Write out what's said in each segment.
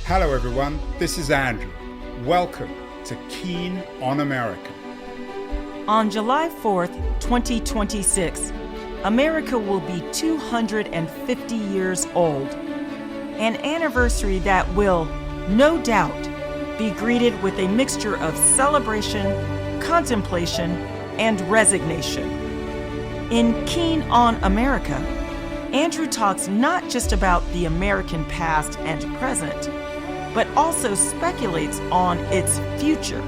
Hello everyone, this is Andrew. Welcome to Keen on America. On July 4th, 2026, America will be 250 years old, an anniversary that will, no doubt, be greeted with a mixture of celebration, contemplation, and resignation. In Keen on America, Andrew talks not just about the American past and present, but also speculates on its future.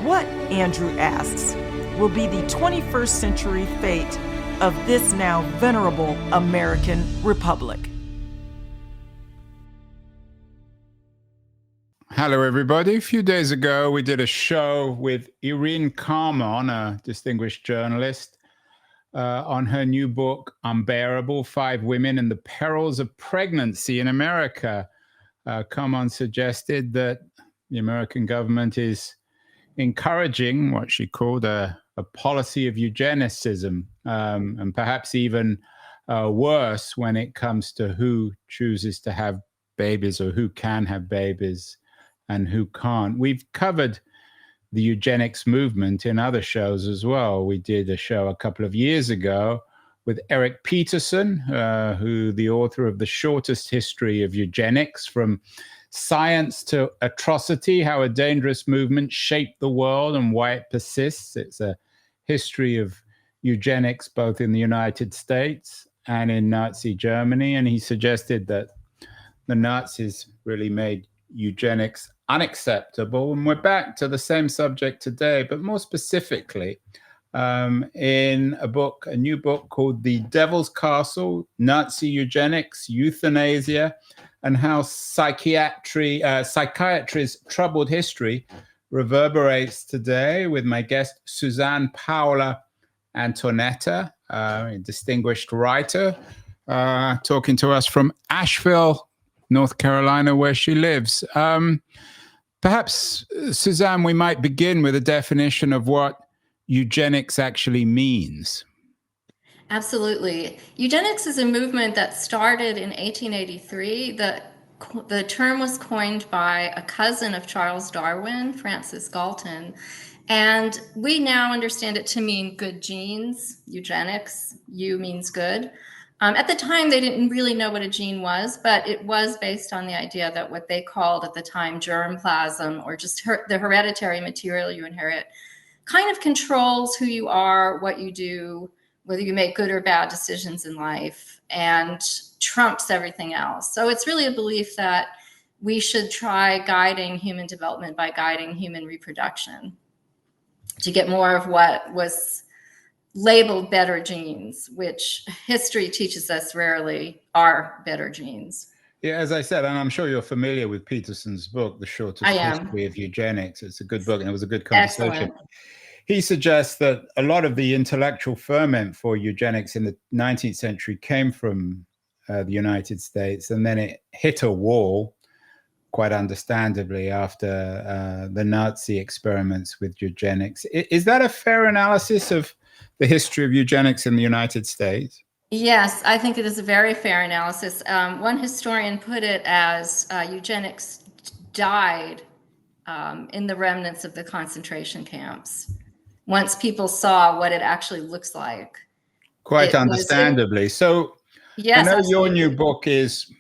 What, Andrew asks, will be the 21st century fate of this now venerable American republic? Hello everybody. A few days ago, we did a show with Irene Carmon, a distinguished journalist, on her new book, Unbearable: 5 Women and the Perils of Pregnancy in America. Carmon suggested that the American government is encouraging what she called a policy of eugenicism, and perhaps even worse when it comes to who chooses to have babies or who can have babies and who can't. We've covered the eugenics movement in other shows as well. We did a show a couple of years ago with Eric Peterson, who the author of The Shortest History of Eugenics, From Science to Atrocity, How a Dangerous Movement Shaped the World and Why It Persists. It's a history of eugenics both in the United States and in Nazi Germany. And he suggested that the Nazis really made eugenics unacceptable. And we're back to the same subject today, but more specifically, in a new book called The Devil's Castle, Nazi Eugenics, Euthanasia, and How Psychiatry's Troubled History Reverberates Today, with my guest, Suzanne Paola Antonetta, a distinguished writer, talking to us from Asheville, North Carolina, where she lives. Perhaps, Suzanne, we might begin with a definition of what eugenics actually means. Absolutely. Eugenics is a movement that started in 1883. The term was coined by a cousin of Charles Darwin, Francis Galton, and we now understand it to mean good genes. Eugenics, eu means good. At the time, they didn't really know what a gene was, but it was based on the idea that what they called at the time germplasm, or just the hereditary material you inherit, kind of controls who you are, what you do, whether you make good or bad decisions in life, and trumps everything else. So it's really a belief that we should try guiding human development by guiding human reproduction to get more of what was labeled better genes, which history teaches us rarely are better genes. Yeah, as I said, and I'm sure you're familiar with Peterson's book, The Shortest History of Eugenics. It's a good book, and it was a good conversation. Excellent. He suggests that a lot of the intellectual ferment for eugenics in the 19th century came from the United States, and then it hit a wall, quite understandably, after the Nazi experiments with eugenics. Is that a fair analysis of the history of eugenics in the United States? Yes, I think it is a very fair analysis. One historian put it as eugenics died in the remnants of the concentration camps. Once people saw what it actually looks like. Quite understandably. So yes, I know absolutely. your new book is,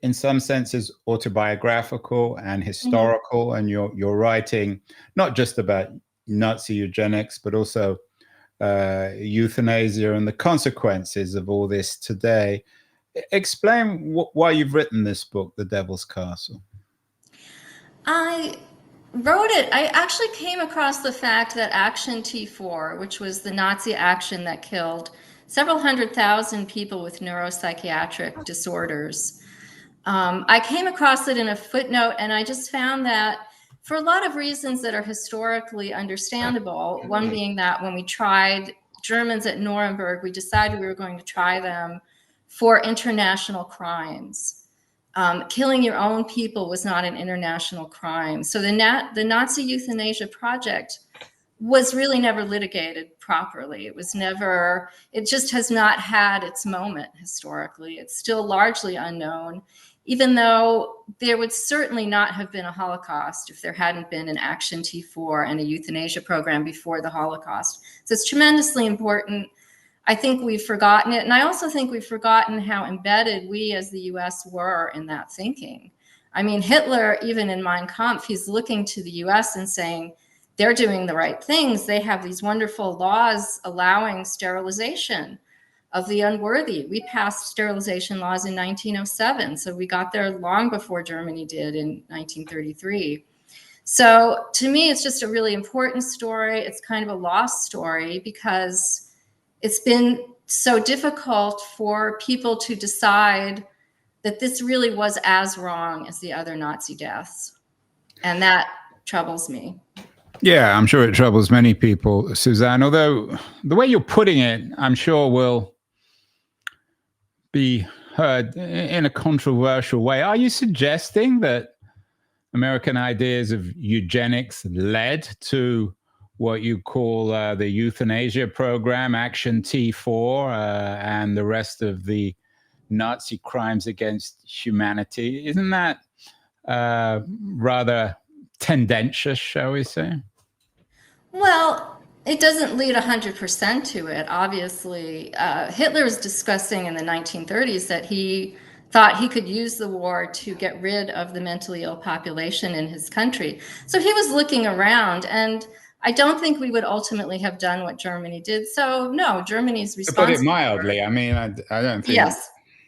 in some senses, autobiographical and historical, and you're writing not just about Nazi eugenics, but also euthanasia and the consequences of all this today. Explain why you've written this book, The Devil's Castle. I wrote it. I actually came across the fact that Action T4, which was the Nazi action that killed several 100,000 people with neuropsychiatric disorders. I came across it in a footnote, and I just found that for a lot of reasons that are historically understandable, one being that when we tried Germans at Nuremberg, we decided we were going to try them for international crimes. Killing your own people was not an international crime. So the Nazi euthanasia project was really never litigated properly. It just has not had its moment historically. It's still largely unknown. even though there would certainly not have been a Holocaust if there hadn't been an Action T4 and a euthanasia program before the Holocaust. So it's tremendously important. I think we've forgotten it. And I also think we've forgotten how embedded we as the US were in that thinking. I mean, Hitler, even in Mein Kampf, he's looking to the US and saying, they're doing the right things. They have these wonderful laws allowing sterilization of the unworthy. We passed sterilization laws in 1907, so we got there long before Germany did in 1933. So to me, it's just a really important story. It's kind of a lost story because it's been so difficult for people to decide that this really was as wrong as the other Nazi deaths. And that troubles me. Yeah, I'm sure it troubles many people, Suzanne, although the way you're putting it, I'm sure will be heard in a controversial way. Are you suggesting that American ideas of eugenics led to what you call the euthanasia program, Action T4, and the rest of the Nazi crimes against humanity? Isn't that rather tendentious, shall we say? Well, it doesn't lead 100% to it, obviously. Hitler was discussing in the 1930s that he thought he could use the war to get rid of the mentally ill population in his country. So he was looking around, and I don't think we would ultimately have done what Germany did. So no, Germany's responsible. To put it mildly, I mean, I don't think...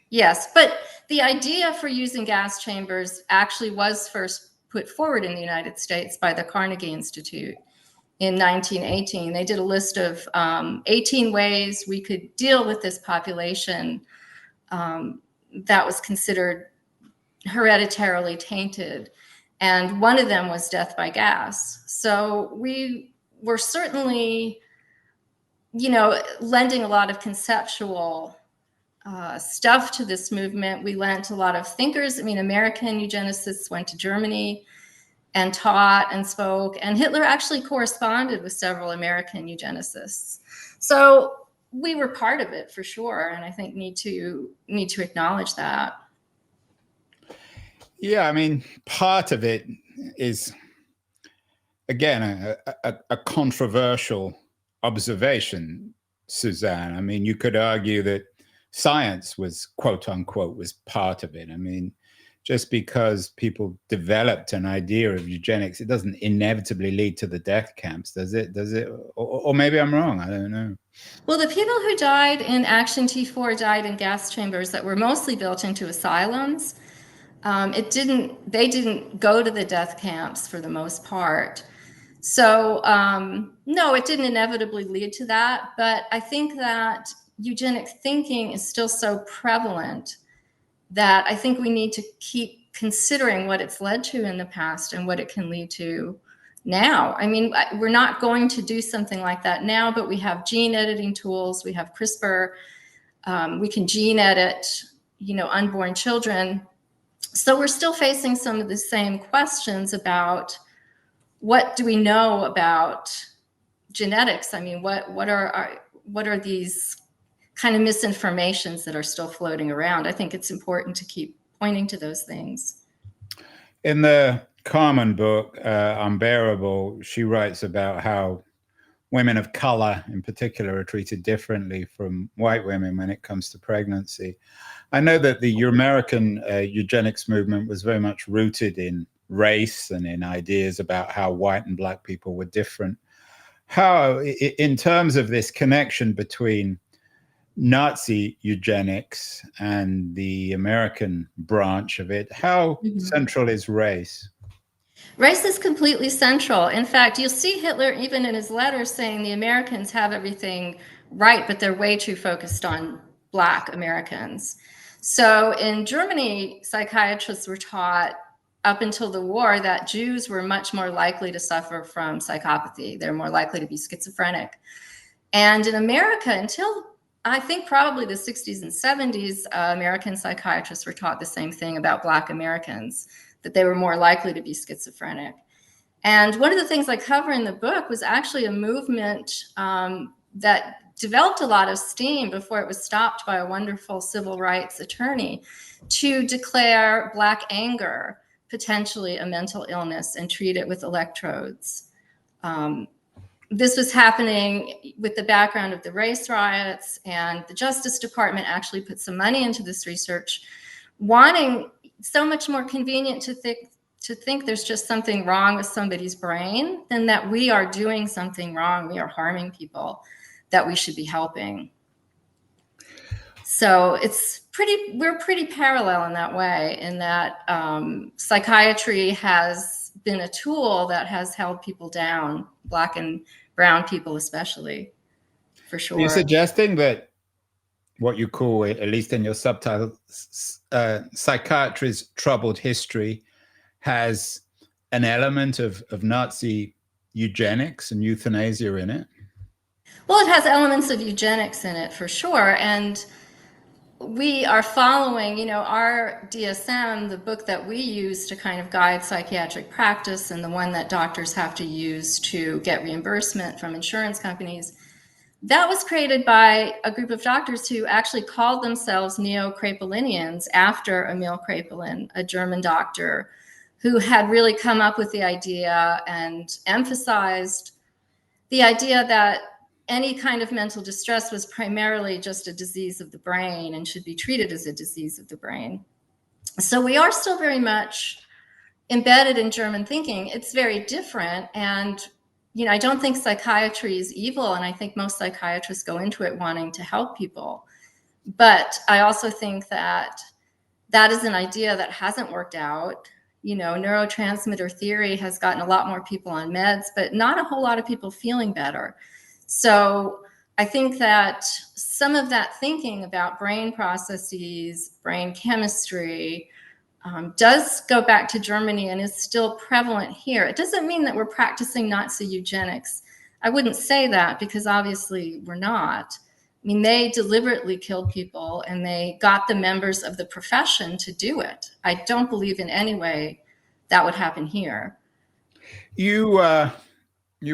Yes. But the idea for using gas chambers actually was first put forward in the United States by the Carnegie Institute in 1918. They did a list of 18 ways we could deal with this population that was considered hereditarily tainted. And one of them was death by gas. So we were certainly, lending a lot of conceptual stuff to this movement. We lent a lot of thinkers. I mean, American eugenicists went to Germany and taught and spoke, and Hitler actually corresponded with several American eugenicists. So we were part of it for sure, and I think need to acknowledge that. Yeah, I mean, part of it is, again, a controversial observation, Suzanne. I mean, you could argue that science was, quote unquote, was part of it. I mean, just because people developed an idea of eugenics, it doesn't inevitably lead to the death camps, does it? Or maybe I'm wrong, I don't know. Well, the people who died in Action T4 died in gas chambers that were mostly built into asylums. They didn't go to the death camps for the most part. So no, it didn't inevitably lead to that. But I think that eugenic thinking is still so prevalent that I think we need to keep considering what it's led to in the past and what it can lead to now. I mean, we're not going to do something like that now, but we have gene editing tools. We have CRISPR. We can gene edit, unborn children. So we're still facing some of the same questions about what do we know about genetics? I mean, what are these kind of misinformations that are still floating around? I think it's important to keep pointing to those things. In the Carmen book, Unbearable, she writes about how women of color in particular are treated differently from white women when it comes to pregnancy. I know that the American eugenics movement was very much rooted in race and in ideas about how white and black people were different. How, in terms of this connection between Nazi eugenics and the American branch of it, how central is race? Race is completely central. In fact, you'll see Hitler even in his letters saying the Americans have everything right, but they're way too focused on Black Americans. So in Germany, psychiatrists were taught up until the war that Jews were much more likely to suffer from psychopathy. They're more likely to be schizophrenic. And in America, until I think probably the 60s and 70s, American psychiatrists were taught the same thing about Black Americans, that they were more likely to be schizophrenic. And one of the things I cover in the book was actually a movement that developed a lot of steam before it was stopped by a wonderful civil rights attorney to declare Black anger potentially a mental illness and treat it with electrodes. This was happening with the background of the race riots, and the Justice Department actually put some money into this research, wanting so much more convenient to think there's just something wrong with somebody's brain than that we are doing something wrong, we are harming people that we should be helping. So we're pretty parallel in that way, in that psychiatry has been a tool that has held people down, Black and brown people especially, for sure. You're suggesting that what you call, at least in your subtitle, psychiatry's troubled history has an element of Nazi eugenics and euthanasia in it? Well, it has elements of eugenics in it, for sure. And we are following, our DSM, the book that we use to kind of guide psychiatric practice and the one that doctors have to use to get reimbursement from insurance companies. That was created by a group of doctors who actually called themselves neo-Kraepelinians after Emil Kraepelin, a German doctor who had really come up with the idea and emphasized the idea that any kind of mental distress was primarily just a disease of the brain and should be treated as a disease of the brain. So we are still very much embedded in German thinking. It's very different. And, I don't think psychiatry is evil. And I think most psychiatrists go into it wanting to help people. But I also think that that is an idea that hasn't worked out. Neurotransmitter theory has gotten a lot more people on meds, but not a whole lot of people feeling better. So I think that some of that thinking about brain processes, brain chemistry, does go back to Germany and is still prevalent here. It doesn't mean that we're practicing Nazi eugenics. I wouldn't say that, because obviously we're not. I mean, they deliberately killed people and they got the members of the profession to do it. I don't believe in any way that would happen here. You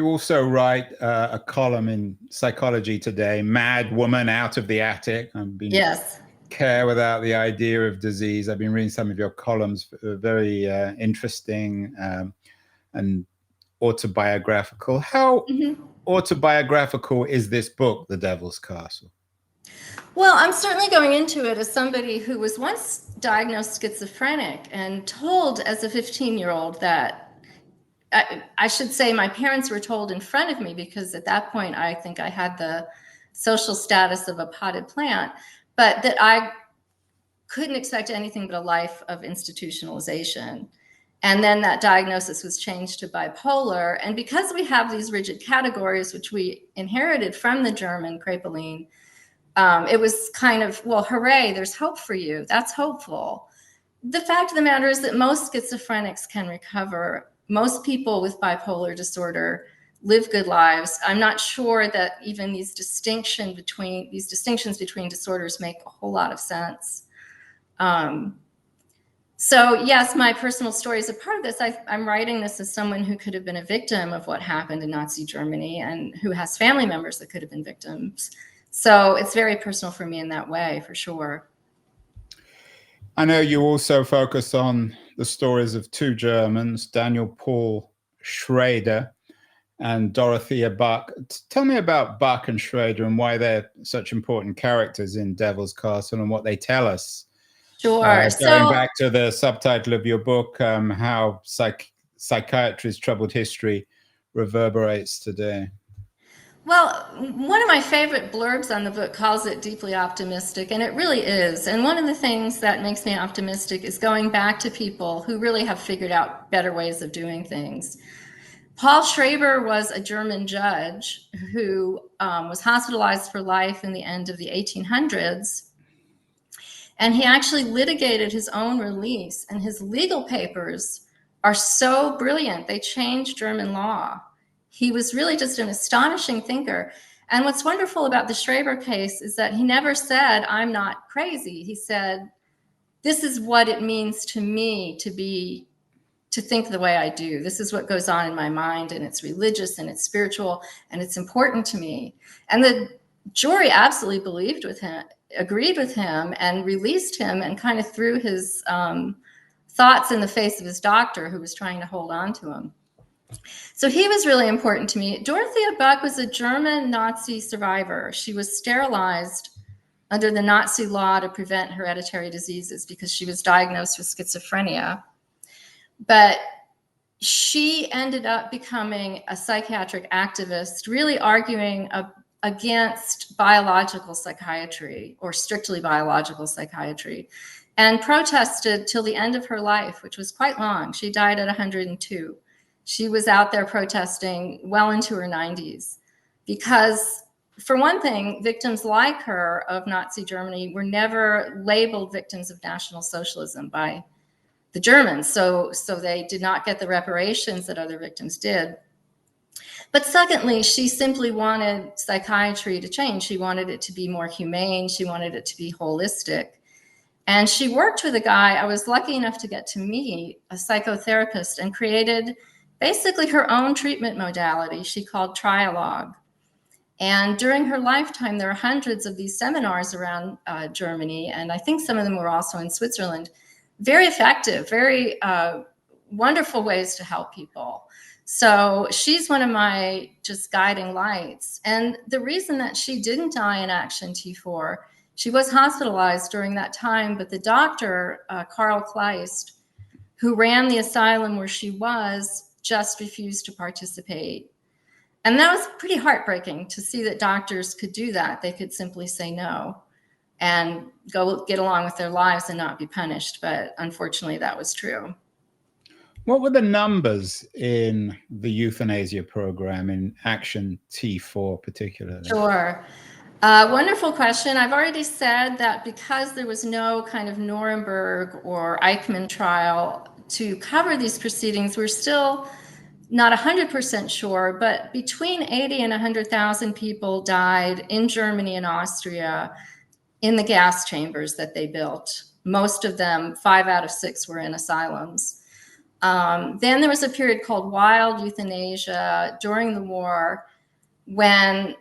also write a column in Psychology Today, Mad Woman Out of the Attic. Yes. Care Without the Idea of Disease. I've been reading some of your columns, very interesting and autobiographical. How autobiographical is this book, The Devil's Castle? Well, I'm certainly going into it as somebody who was once diagnosed schizophrenic and told as a 15-year-old that, I should say my parents were told in front of me, because at that point I think I had the social status of a potted plant, but that I couldn't expect anything but a life of institutionalization. And then that diagnosis was changed to bipolar. And because we have these rigid categories, which we inherited from the German Kraepelin, it was kind of, well, hooray, there's hope for you. That's hopeful. The fact of the matter is that most schizophrenics can recover. Most people with bipolar disorder live good lives. I'm not sure that even these distinctions between disorders make a whole lot of sense. So yes, my personal story is a part of this. I'm writing this as someone who could have been a victim of what happened in Nazi Germany and who has family members that could have been victims. So it's very personal for me in that way, for sure. I know you also focus on the stories of two Germans, Daniel Paul Schrader and Dorothea Buck. Tell me about Buck and Schrader and why they're such important characters in Devil's Castle and what they tell us. Sure. Going back to the subtitle of your book, how psychiatry's troubled history reverberates today. Well, one of my favorite blurbs on the book calls it deeply optimistic, and it really is. And one of the things that makes me optimistic is going back to people who really have figured out better ways of doing things. Paul Schrader was a German judge who was hospitalized for life in the end of the 1800s. And he actually litigated his own release, and his legal papers are so brilliant. They changed German law. He was really just an astonishing thinker. And what's wonderful about the Schrader case is that he never said, I'm not crazy. He said, this is what it means to me to think the way I do. This is what goes on in my mind, and it's religious and it's spiritual and it's important to me. And jury absolutely agreed with him, and released him, and kind of threw his thoughts in the face of his doctor, who was trying to hold on to him. So he was really important to me. Dorothea Buck was a German Nazi survivor. She was sterilized under the Nazi law to prevent hereditary diseases because she was diagnosed with schizophrenia. But she ended up becoming a psychiatric activist, really arguing against biological psychiatry, or strictly biological psychiatry, and protested till the end of her life, which was quite long. She died at 102. She was out there protesting well into her 90s because, for one thing, victims like her of Nazi Germany were never labeled victims of National Socialism by the Germans. So they did not get the reparations that other victims did. But secondly, she simply wanted psychiatry to change. She wanted it to be more humane. She wanted it to be holistic. And she worked with a guy I was lucky enough to get to meet, a psychotherapist, and created basically her own treatment modality she called Trialogue. And during her lifetime, there are hundreds of these seminars around Germany, and I think some of them were also in Switzerland. Very effective, very wonderful ways to help people. So she's one of my just guiding lights. And the reason that she didn't die in Action T4, she was hospitalized during that time, but the doctor, Carl Kleist, who ran the asylum where she was, just refused to participate. And that was pretty heartbreaking to see that doctors could do that. They could simply say no and go get along with their lives and not be punished. But unfortunately, that was true. What were the numbers in the euthanasia program in Action T4 particularly? Sure. Wonderful question. I've already said that because there was no kind of Nuremberg or Eichmann trial to cover these proceedings, we're still not 100% sure, but between 80 and 100,000 people died in Germany and Austria in the gas chambers that they built. Most of them, 5 out of 6, were in asylums. Then there was a period called wild euthanasia during the war, when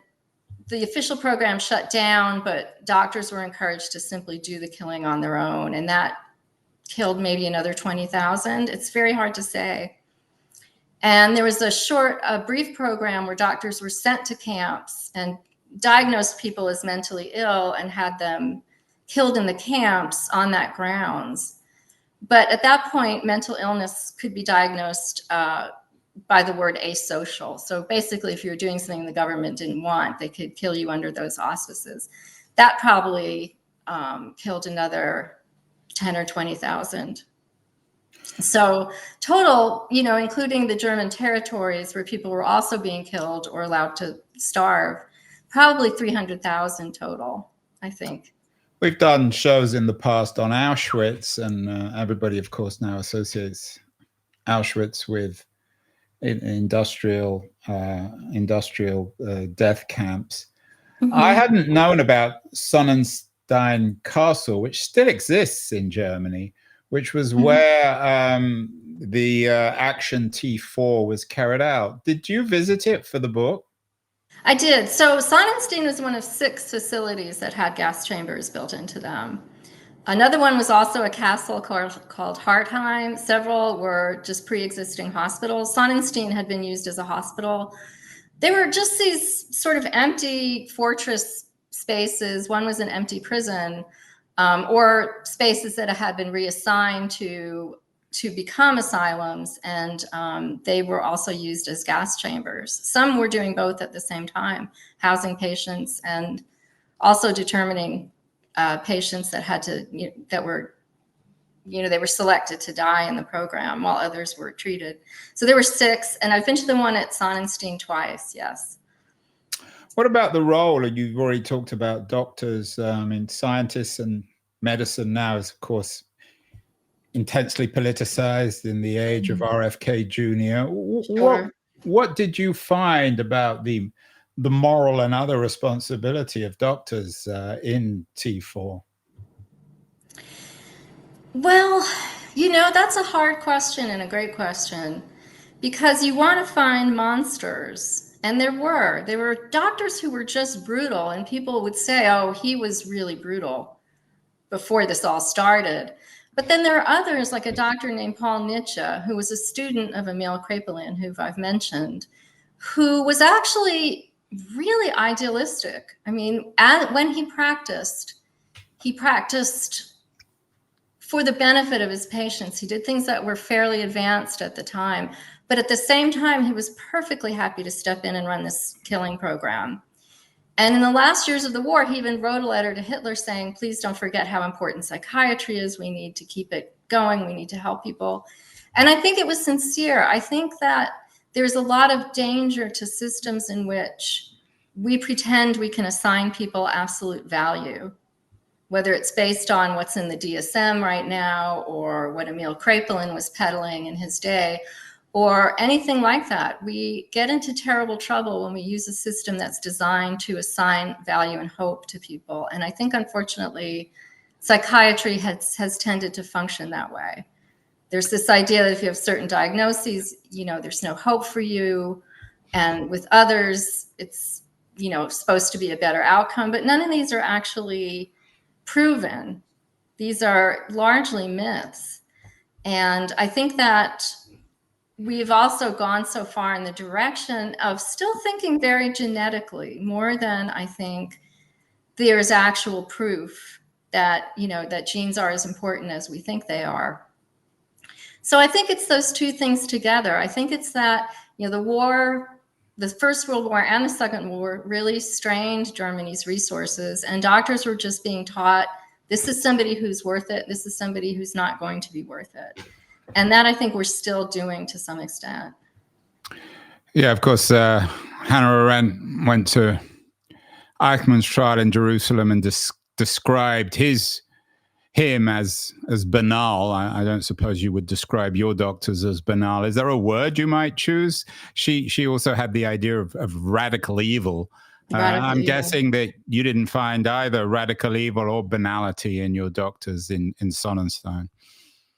the official program shut down, but doctors were encouraged to simply do the killing on their own. And that killed maybe another 20,000. It's very hard to say. And there was a brief program where doctors were sent to camps and diagnosed people as mentally ill and had them killed in the camps on that grounds. But at that point, mental illness could be diagnosed by the word asocial. So basically, if you were doing something the government didn't want, they could kill you under those auspices. That probably killed another 10 or 20,000. So total, including the German territories where people were also being killed or allowed to starve, probably 300,000 total, I think. We've done shows in the past on Auschwitz, and everybody, of course, now associates Auschwitz with industrial death camps. Mm-hmm. I hadn't known about Sonnenstein Castle, which still exists in Germany, which was mm-hmm. where the Action T4 was carried out. Did you visit it for the book? I did. So Sonnenstein was one of 6 facilities that had gas chambers built into them. Another one was also a castle called Hartheim. Several were just pre-existing hospitals. Sonnenstein had been used as a hospital. They were just these sort of empty fortress spaces. One was an empty prison, or spaces that had been reassigned to become asylums, and they were also used as gas chambers. Some were doing both at the same time, housing patients and also determining patients that had to, they were selected to die in the program while others were treated. So there were 6, and I've been to the one at Sonnenstein twice, yes. What about the role? You've already talked about doctors. Scientists and medicine now is, of course, intensely politicized in the age of RFK Jr. Sure. What did you find about the moral and other responsibility of doctors in T4? Well, that's a hard question and a great question, because you want to find monsters And there were doctors who were just brutal, and people would say, oh, he was really brutal before this all started. But then there are others, like a doctor named Paul Nietzsche, who was a student of Emil Kraepelin, who I've mentioned, who was actually really idealistic. I mean, when he practiced for the benefit of his patients. He did things that were fairly advanced at the time. But at the same time, he was perfectly happy to step in and run this killing program. And in the last years of the war, he even wrote a letter to Hitler saying, please don't forget how important psychiatry is. We need to keep it going. We need to help people. And I think it was sincere. I think that there's a lot of danger to systems in which we pretend we can assign people absolute value, whether it's based on what's in the DSM right now or what Emil Kraepelin was peddling in his day, or anything like that. We get into terrible trouble when we use a system that's designed to assign value and hope to people. And I think, unfortunately, psychiatry has tended to function that way. There's this idea that if you have certain diagnoses, there's no hope for you. And with others, it's, supposed to be a better outcome. But none of these are actually proven. These are largely myths. And I think that we've also gone so far in the direction of still thinking very genetically, more than I think there's actual proof that, that genes are as important as we think they are. So I think it's those two things together. I think it's that, the war, the First World War and the Second World War really strained Germany's resources, and doctors were just being taught, this is somebody who's worth it. This is somebody who's not going to be worth it. And that I think we're still doing to some extent. Yeah, of course, Hannah Arendt went to Eichmann's trial in Jerusalem and described him as banal. I don't suppose you would describe your doctors as banal. Is there a word you might choose? She also had the idea of radical evil. I'm guessing that you didn't find either radical evil or banality in your doctors in Sonnenstein.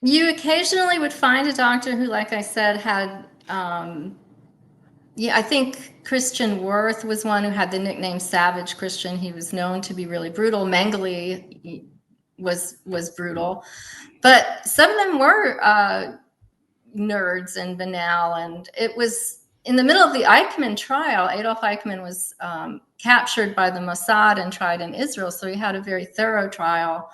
You occasionally would find a doctor who, like I said, had, I think Christian Worth was one who had the nickname Savage Christian. He was known to be really brutal. Mengele was brutal, but some of them were nerds and banal. And it was in the middle of the Eichmann trial. Adolf Eichmann was captured by the Mossad and tried in Israel. So he had a very thorough trial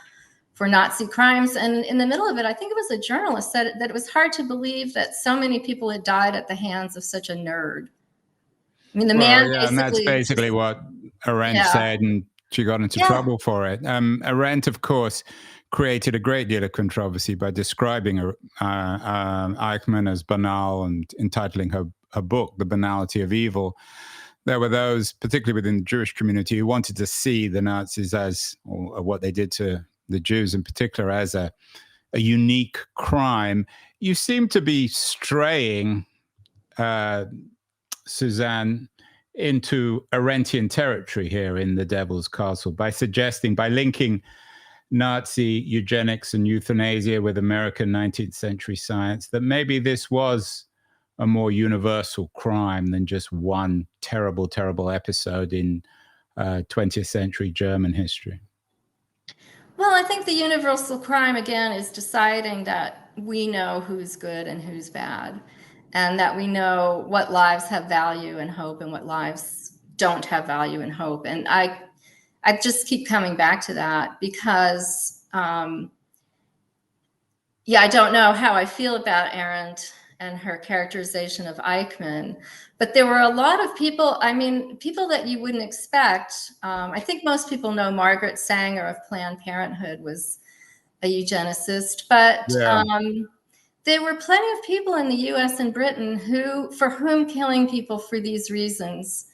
for Nazi crimes. And in the middle of it, I think it was a journalist said that it was hard to believe that so many people had died at the hands of such a nerd. I mean, and that's basically what Arendt said, and she got into trouble for it. Arendt, of course, created a great deal of controversy by describing Eichmann as banal and entitling her book, The Banality of Evil. There were those, particularly within the Jewish community, who wanted to see the Nazis or what they did to the Jews in particular, as a unique crime. You seem to be straying, Suzanne, into Arendtian territory here in The Devil's Castle by linking Nazi eugenics and euthanasia with American 19th century science, that maybe this was a more universal crime than just one terrible, terrible episode in 20th century German history. Well, I think the universal crime, again, is deciding that we know who's good and who's bad, and that we know what lives have value and hope and what lives don't have value and hope. And I just keep coming back to that because, I don't know how I feel about Arendt and her characterization of Eichmann, but there were a lot of people, people that you wouldn't expect. I think most people know Margaret Sanger of Planned Parenthood was a eugenicist, but there were plenty of people in the US and Britain for whom killing people for these reasons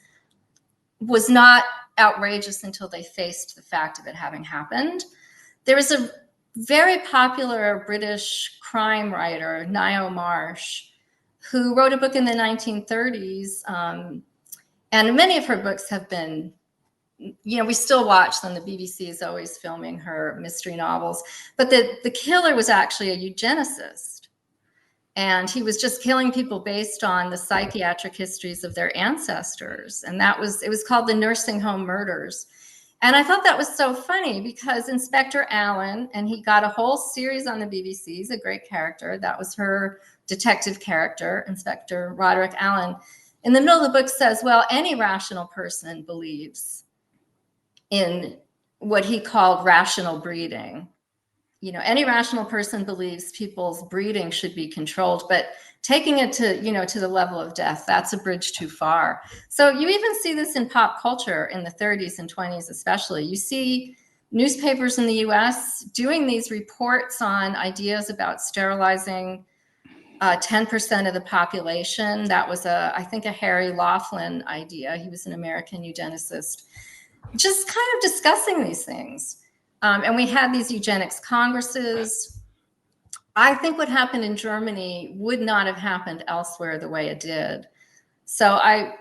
was not outrageous until they faced the fact of it having happened. There was a very popular British crime writer, Niall Marsh, who wrote a book in the 1930s. And many of her books have been, we still watch them. The BBC is always filming her mystery novels. But the killer was actually a eugenicist. And he was just killing people based on the psychiatric histories of their ancestors. And it was called the nursing home murders. And I thought that was so funny because Inspector Allen, and he got a whole series on the BBC, he's a great character. That was her detective character, Inspector Roderick Allen. In the middle of the book says, well, any rational person believes in what he called rational breeding. You know, any rational person believes people's breeding should be controlled, but taking it to, to the level of death, that's a bridge too far. So you even see this in pop culture in the 30s and 20s, especially. You see newspapers in the US doing these reports on ideas about sterilizing 10% of the population. That was I think a Harry Laughlin idea. He was an American eugenicist, just kind of discussing these things. And we had these eugenics congresses. I think what happened in Germany would not have happened elsewhere the way it did. So I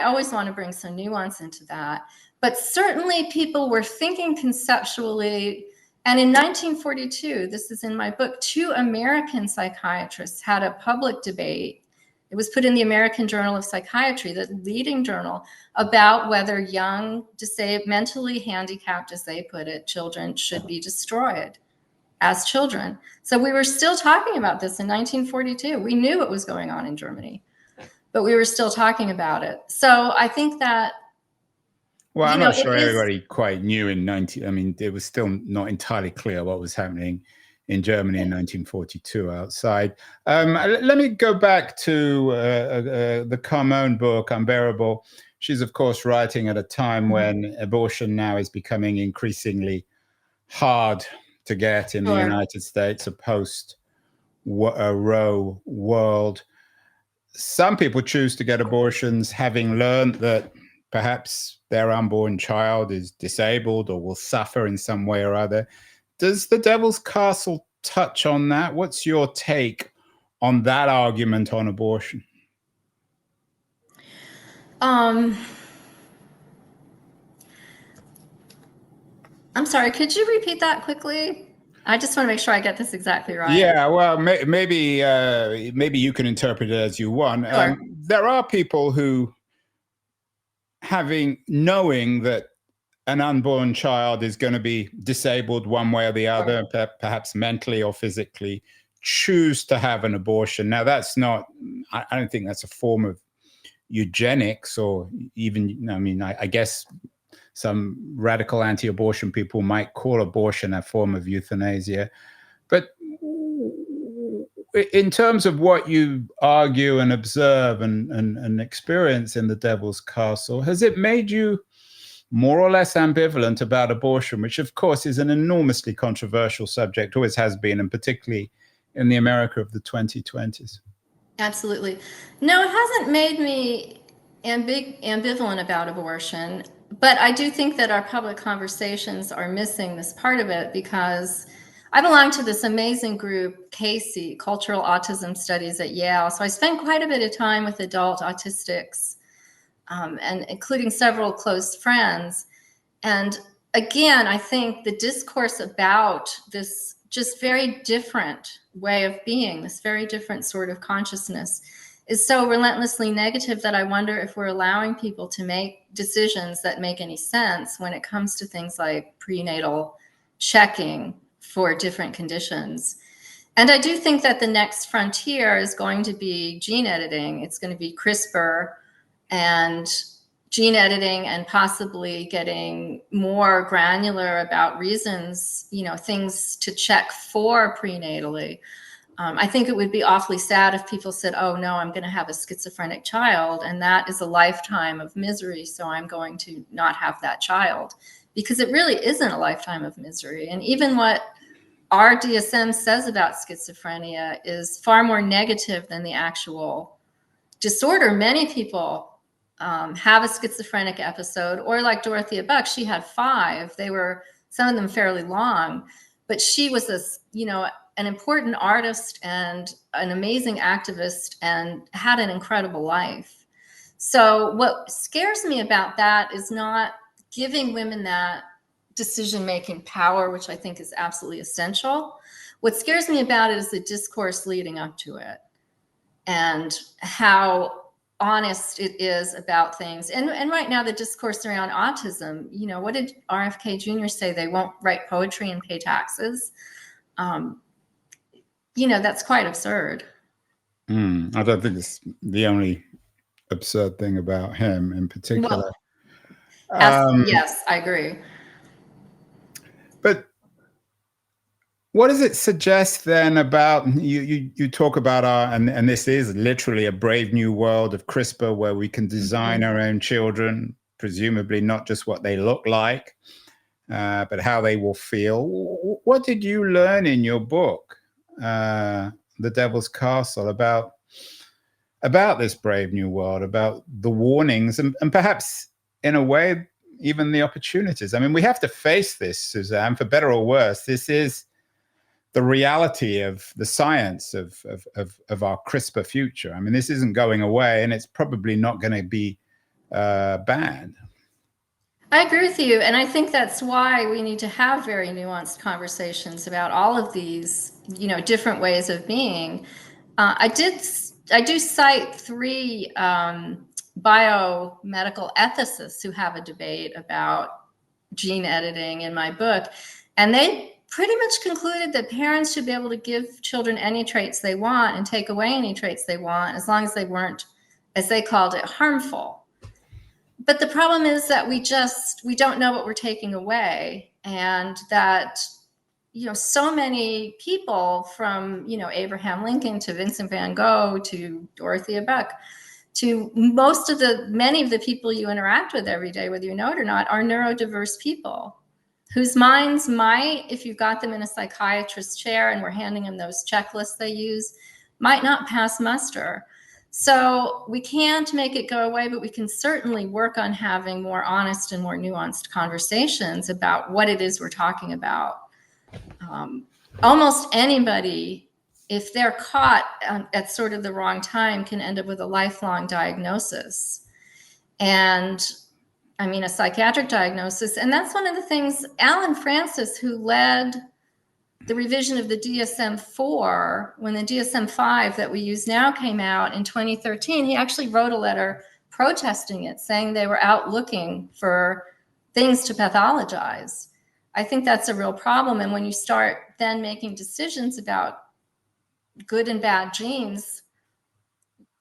always want to bring some nuance into that. But certainly people were thinking conceptually. And in 1942, this is in my book, 2 American psychiatrists had a public debate. It was put in the American Journal of Psychiatry, the leading journal, about whether young, mentally handicapped, as they put it, children should be destroyed as children. So we were still talking about this in 1942. We knew what was going on in Germany, but we were still talking about it. So I think that, well, I'm not sure everybody quite knew it was still not entirely clear what was happening in Germany in 1942 outside. Let me go back to the Carmon book, Unbearable. She's, of course, writing at a time when abortion now is becoming increasingly hard to get in the United States, a post-Roe world. Some people choose to get abortions having learned that perhaps their unborn child is disabled or will suffer in some way or other. Does The Devil's Castle touch on that? What's your take on that argument on abortion? I'm sorry, could you repeat that quickly? I just want to make sure I get this exactly right. Yeah, well, maybe you can interpret it as you want. Sure. There are people who, knowing that an unborn child is going to be disabled one way or the other, perhaps mentally or physically, choose to have an abortion. Now, that's not, I don't think that's a form of eugenics, or even, I guess some radical anti-abortion people might call abortion a form of euthanasia. But in terms of what you argue and observe and experience in The Devil's Castle, has it made you more or less ambivalent about abortion, which of course is an enormously controversial subject, always has been, and particularly in the America of the 2020s? Absolutely. No, it hasn't made me ambivalent about abortion, but I do think that our public conversations are missing this part of it, because I belong to this amazing group, CASey, Cultural Autism Studies at Yale. So I spend quite a bit of time with adult autistics, and including several close friends. And again, I think the discourse about this just very different way of being, this very different sort of consciousness, is so relentlessly negative that I wonder if we're allowing people to make decisions that make any sense when it comes to things like prenatal checking for different conditions. And I do think that the next frontier is going to be gene editing. It's going to be CRISPR and gene editing, and possibly getting more granular about reasons, things to check for prenatally. I think it would be awfully sad if people said, oh no, I'm going to have a schizophrenic child, and that is a lifetime of misery, so I'm going to not have that child, because it really isn't a lifetime of misery. And even what our DSM says about schizophrenia is far more negative than the actual disorder. Many people have a schizophrenic episode, or like Dorothea Buck, she had 5. They were, some of them fairly long, but she was an important artist and an amazing activist and had an incredible life. So what scares me about that is not giving women that decision-making power, which I think is absolutely essential. What scares me about it is the discourse leading up to it. and how honest it is about things. And right now, the discourse around autism, you know, what did RFK Jr. say? They won't write poetry and pay taxes. You know, that's quite absurd. I don't think it's the only absurd thing about him in particular. Well, yes, I agree. But what does it suggest then about you talk about and this is literally a brave new world of CRISPR where we can design our own children, presumably not just what they look like, but how they will feel. What did you learn in your book, The Devil's Castle, about this brave new world, about the warnings and perhaps in a way even the opportunities? I mean, we have to face this, Suzanne, for better or worse. This is the reality of the science of our CRISPR future. I mean, this isn't going away, and it's probably not going to be bad. I agree with you, and I think that's why we need to have very nuanced conversations about all of these, you know, different ways of being. I do cite 3 biomedical ethicists who have a debate about gene editing in my book, and they pretty much concluded that parents should be able to give children any traits they want and take away any traits they want, as long as they weren't, as they called it, harmful. But the problem is that we don't know what we're taking away, and that, you know, so many people from, you know, Abraham Lincoln to Vincent van Gogh to Dorothea Buck to many of the people you interact with every day, whether you know it or not, are neurodiverse people whose minds might, if you've got them in a psychiatrist's chair and we're handing them those checklists they use, might not pass muster. So we can't make it go away, but we can certainly work on having more honest and more nuanced conversations about what it is we're talking about. Almost anybody, if they're caught at sort of the wrong time, can end up with a lifelong diagnosis. And I mean, a psychiatric diagnosis. And that's one of the things Alan Francis, who led the revision of the DSM-4, when the DSM-5 that we use now came out in 2013, he actually wrote a letter protesting it, saying they were out looking for things to pathologize. I think that's a real problem. And when you start then making decisions about good and bad genes,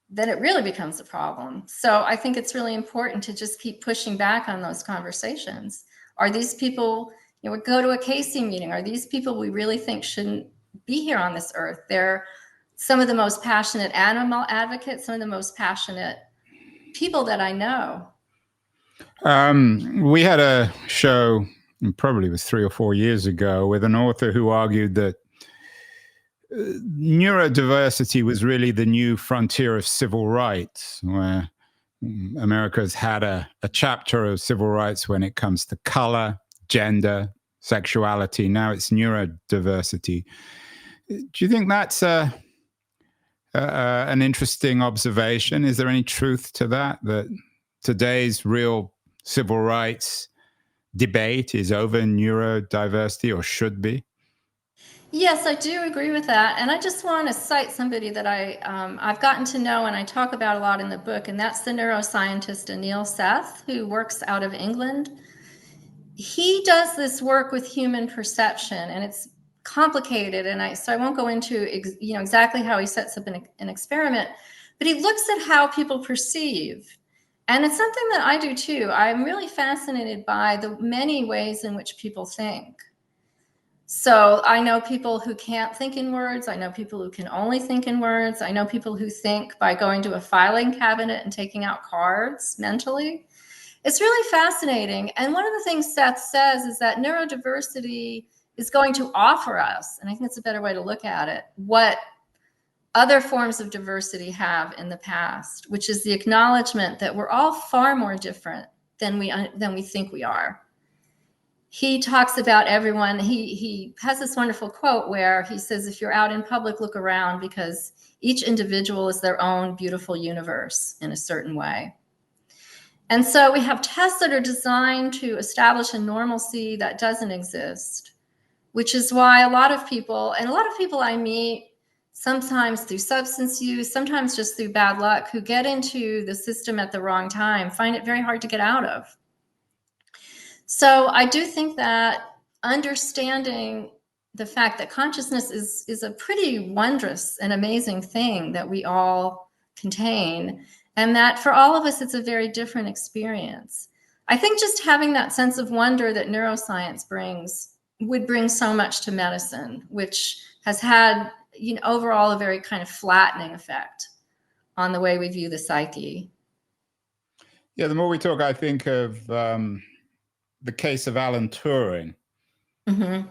then it really becomes a problem. So I think it's really important to just keep pushing back on those conversations. Are these people, you know, we go to a Casey meeting, are these people we really think shouldn't be here on this earth? They're some of the most passionate animal advocates, some of the most passionate people that I know. We had a show, probably was 3 or 4 years ago, with an author who argued that neurodiversity was really the new frontier of civil rights, where America's had a chapter of civil rights when it comes to color, gender, sexuality. Now it's neurodiversity. Do you think that's an interesting observation? Is there any truth to that today's real civil rights debate is over neurodiversity, or should be? Yes, I do agree with that. And I just want to cite somebody that I've gotten to know and I talk about a lot in the book, and that's the neuroscientist Anil Seth, who works out of England. He does this work with human perception, and it's complicated, and so I won't go into exactly how he sets up an experiment, but he looks at how people perceive. And it's something that I do too. I'm really fascinated by the many ways in which people think. So I know people who can't think in words. I know people who can only think in words. I know people who think by going to a filing cabinet and taking out cards mentally. It's really fascinating. And one of the things Seth says is that neurodiversity is going to offer us, and I think it's a better way to look at it, what other forms of diversity have in the past, which is the acknowledgement that we're all far more different than we think we are. He talks about everyone. He has this wonderful quote where he says, if you're out in public, look around, because each individual is their own beautiful universe in a certain way. And so we have tests that are designed to establish a normalcy that doesn't exist, which is why a lot of people I meet sometimes through substance use, sometimes just through bad luck, who get into the system at the wrong time, find it very hard to get out of. So I do think that understanding the fact that consciousness is a pretty wondrous and amazing thing that we all contain, and that for all of us, it's a very different experience. I think just having that sense of wonder that neuroscience brings would bring so much to medicine, which has had, overall a very kind of flattening effect on the way we view the psyche. Yeah, the more we talk, I think of the case of Alan Turing, who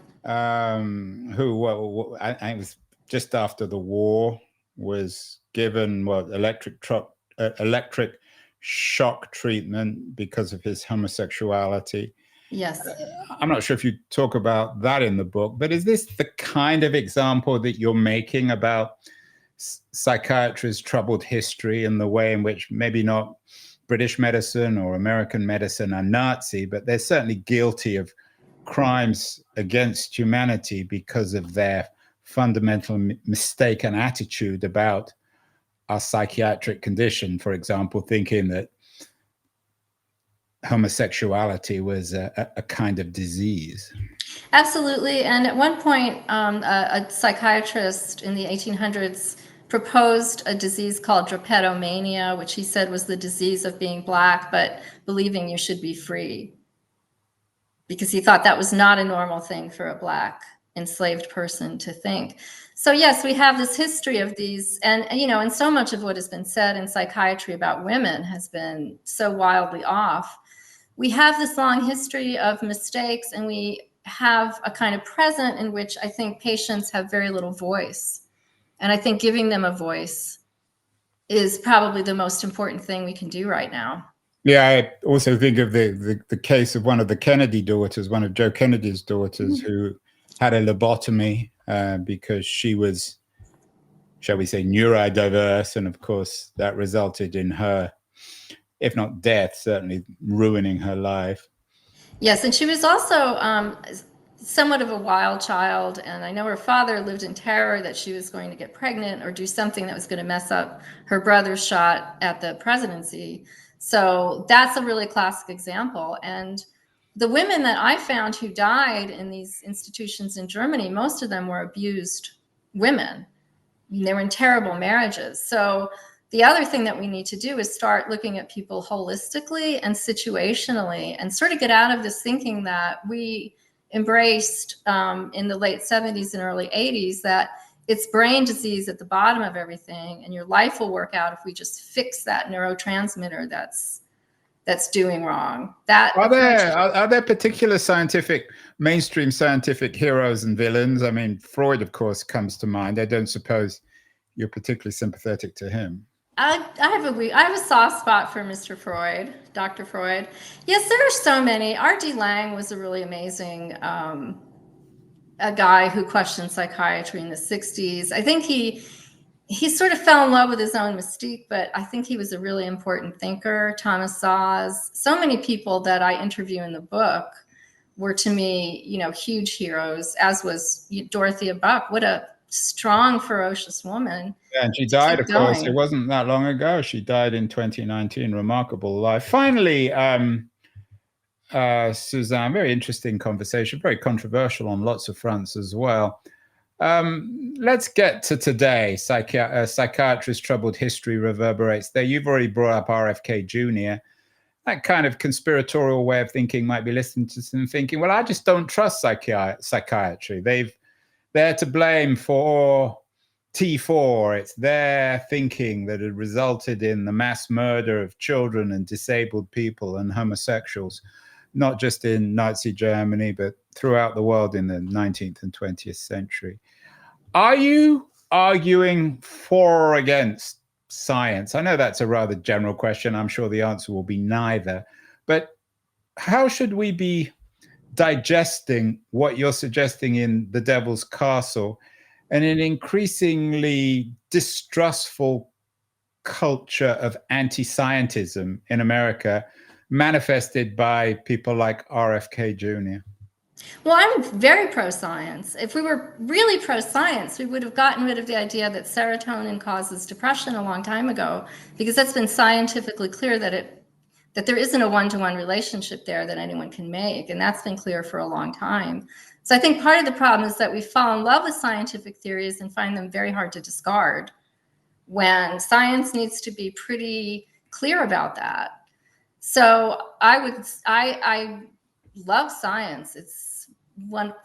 I was just after the war, was given electric shock treatment because of his homosexuality. Yes. I'm not sure if you talk about that in the book, but is this the kind of example that you're making about psychiatry's troubled history and the way in which maybe not British medicine or American medicine are Nazi, but they're certainly guilty of crimes against humanity because of their fundamental mistaken attitude about our psychiatric condition, for example, thinking that homosexuality was a kind of disease. Absolutely. And at one point, a psychiatrist in the 1800s proposed a disease called drapetomania, which he said was the disease of being Black, but believing you should be free, because he thought that was not a normal thing for a Black enslaved person to think. So yes, we have this history of these, and and so much of what has been said in psychiatry about women has been so wildly off. We have this long history of mistakes, and we have a kind of present in which I think patients have very little voice. And I think giving them a voice is probably the most important thing we can do right now. Yeah, I also think of the case of one of the Kennedy daughters, one of Joe Kennedy's daughters, who had a lobotomy because she was, shall we say, neurodiverse. And of course, that resulted in her, if not death, certainly ruining her life. Yes, and she was also somewhat of a wild child. And I know her father lived in terror that she was going to get pregnant or do something that was going to mess up her brother's shot at the presidency. So that's a really classic example. And the women that I found who died in these institutions in Germany, most of them were abused women. I mean, they were in terrible marriages. So the other thing that we need to do is start looking at people holistically and situationally, and sort of get out of this thinking that we embraced in the late 70s and early 80s, that it's brain disease at the bottom of everything, and your life will work out if we just fix that neurotransmitter that's doing wrong. Are there particular mainstream scientific heroes and villains? I mean, Freud, of course, comes to mind. I don't suppose you're particularly sympathetic to him. I have a soft spot for Mr. Freud, Dr. Freud. Yes, there are so many. R.D. Laing was a really amazing a guy who questioned psychiatry in the 60s. I think he sort of fell in love with his own mystique, but I think he was a really important thinker. Thomas Szasz, so many people that I interview in the book were to me, huge heroes, as was Dorothea Buck. What a strong, ferocious woman. Yeah, and she died, of course. It wasn't that long ago. She died in 2019. Remarkable life. Finally, Suzanne, very interesting conversation, very controversial on lots of fronts as well. Let's get to today. Psychiatry's troubled history reverberates there. You've already brought up RFK Jr. That kind of conspiratorial way of thinking might be listening to some thinking, well, I just don't trust psychiatry. They're to blame for T4. It's their thinking that had resulted in the mass murder of children and disabled people and homosexuals, not just in Nazi Germany, but throughout the world in the 19th and 20th century. Are you arguing for or against science? I know that's a rather general question. I'm sure the answer will be neither. But how should we be digesting what you're suggesting in The Devil's Castle and an increasingly distrustful culture of anti-scientism in America, manifested by people like RFK Jr.? Well, I'm very pro-science. If we were really pro-science, we would have gotten rid of the idea that serotonin causes depression a long time ago, because that's been scientifically clear that there isn't a one-to-one relationship there that anyone can make, and that's been clear for a long time. So I think part of the problem is that we fall in love with scientific theories and find them very hard to discard, when science needs to be pretty clear about that. So I love science. It's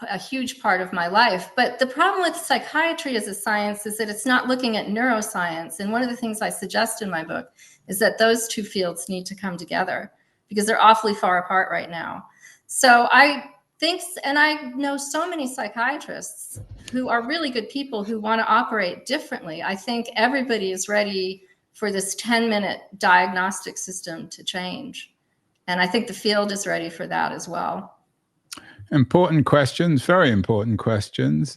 a huge part of my life. But the problem with psychiatry as a science is that it's not looking at neuroscience. And one of the things I suggest in my book is that those two fields need to come together, because they're awfully far apart right now. So I think, and I know so many psychiatrists who are really good people who want to operate differently. I think everybody is ready for this 10-minute diagnostic system to change. And I think the field is ready for that as well. Important questions, very important questions.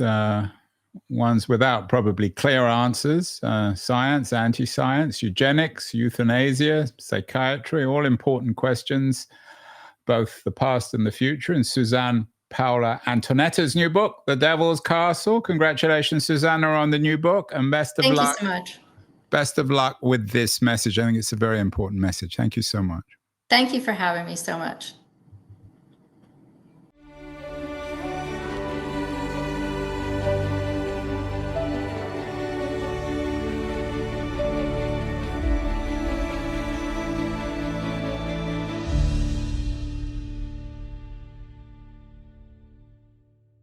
Ones without probably clear answers. Science, anti-science, eugenics, euthanasia, psychiatry, all important questions, both the past and the future. And Suzanne Paola Antonetta's new book, The Devil's Castle. Congratulations, Susanna, on the new book, and best of luck. Thank you so much. Best of luck with this message. I think it's a very important message. Thank you so much. Thank you for having me so much.